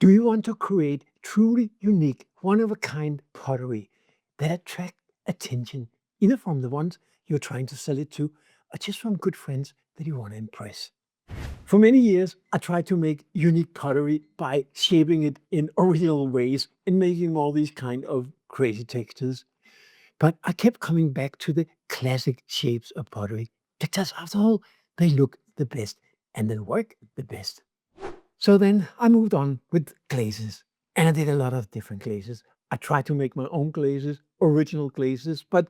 Do you want to create truly unique, one-of-a-kind pottery that attract attention, either from the ones you're trying to sell it to, or just from good friends that you want to impress? For many years, I tried to make unique pottery by shaping it in original ways and making all these kind of crazy textures. But I kept coming back to the classic shapes of pottery because, after all, they look the best and they work the best. So then I moved on with glazes, and I did a lot of different glazes. I tried to make my own glazes, original glazes, but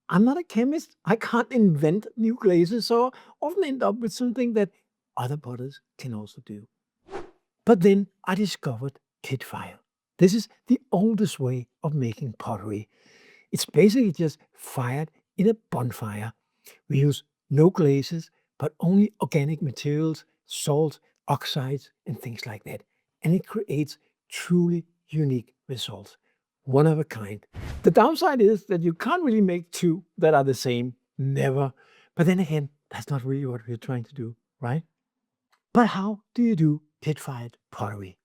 I'm not a chemist. I can't invent new glazes, so I often end up with something that other potters can also do. But then I discovered Pitfire. This is the oldest way of making pottery. It's basically just fired in a bonfire. We use no glazes, but only organic materials, salt, oxides, and things like that. And it creates truly unique results. One of a kind. The downside is that you can't really make two that are the same. Never. But then again, that's not really what we're trying to do, right? But how do you do pit-fired pottery?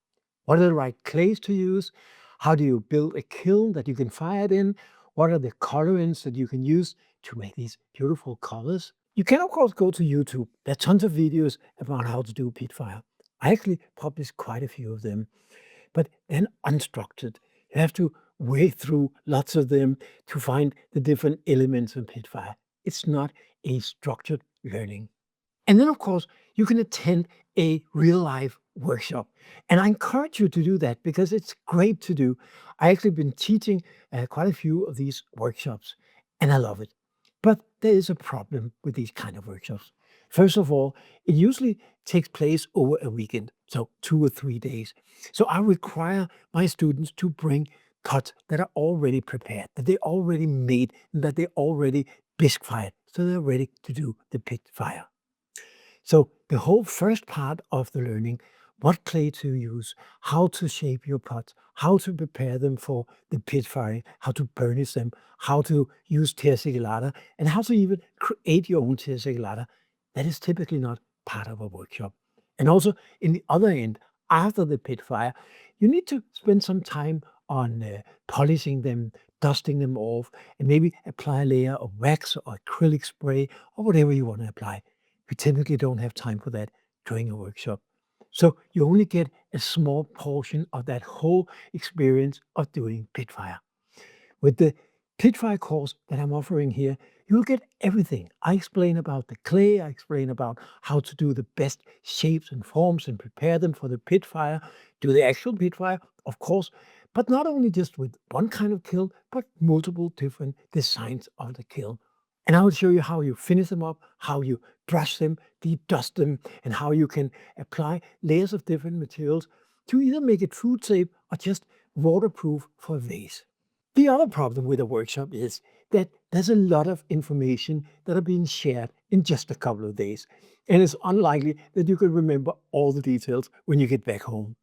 What are the right clays to use? How do you build a kiln that you can fire it in? What are the colorants that you can use to make these beautiful colors? You can, of course, go to YouTube. There are tons of videos about how to do pit fire. I actually published quite a few of them, but then unstructured. You have to wade through lots of them to find the different elements of pit fire. It's not a structured learning. And then, of course, you can attend a real life workshop. And I encourage you to do that because it's great to do. I actually been teaching quite a few of these workshops, and I love it. But there is a problem with these kind of workshops. First of all, it usually takes place over a weekend, so 2 or 3 days. So I require my students to bring pots that are already prepared, that they already made, that they already bisque fired, so they're ready to do the pit fire. So the whole first part of the learning, what clay to use, how to shape your pots, how to prepare them for the pit firing, how to burnish them, how to use terra, and how to even create your own terra, that is typically not part of a workshop. And also, in the other end, after the pit fire, you need to spend some time on polishing them, dusting them off, and maybe apply a layer of wax or acrylic spray or whatever you want to apply. We typically don't have time for that during a workshop. So you only get a small portion of that whole experience of doing Pitfire. With the Pitfire course that I'm offering here, you'll get everything. I explain about the clay, I explain about how to do the best shapes and forms and prepare them for the Pitfire, do the actual Pitfire, of course, but not only just with one kind of kiln, but multiple different designs of the kiln. And I will show you how you finish them up, how you brush them, de-dust them, and how you can apply layers of different materials to either make it food safe or just waterproof for a vase. The other problem with a workshop is that there's a lot of information that are being shared in just a couple of days, and it's unlikely that you can remember all the details when you get back home.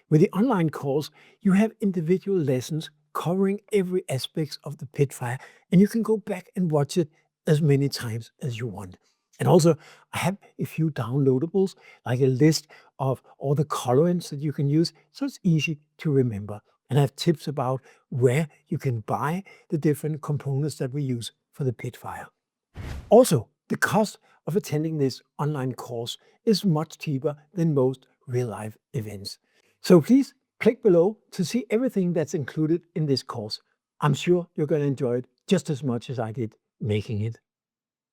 With the online course, you have individual lessons covering every aspect of the pit fire, and you can go back and watch it as many times as you want. And also, I have a few downloadables, like a list of all the colorants that you can use, so it's easy to remember. And I have tips about where you can buy the different components that we use for the pit fire. Also, the cost of attending this online course is much cheaper than most real-life events. So please click below to see everything that's included in this course. I'm sure you're going to enjoy it just as much as I did making it.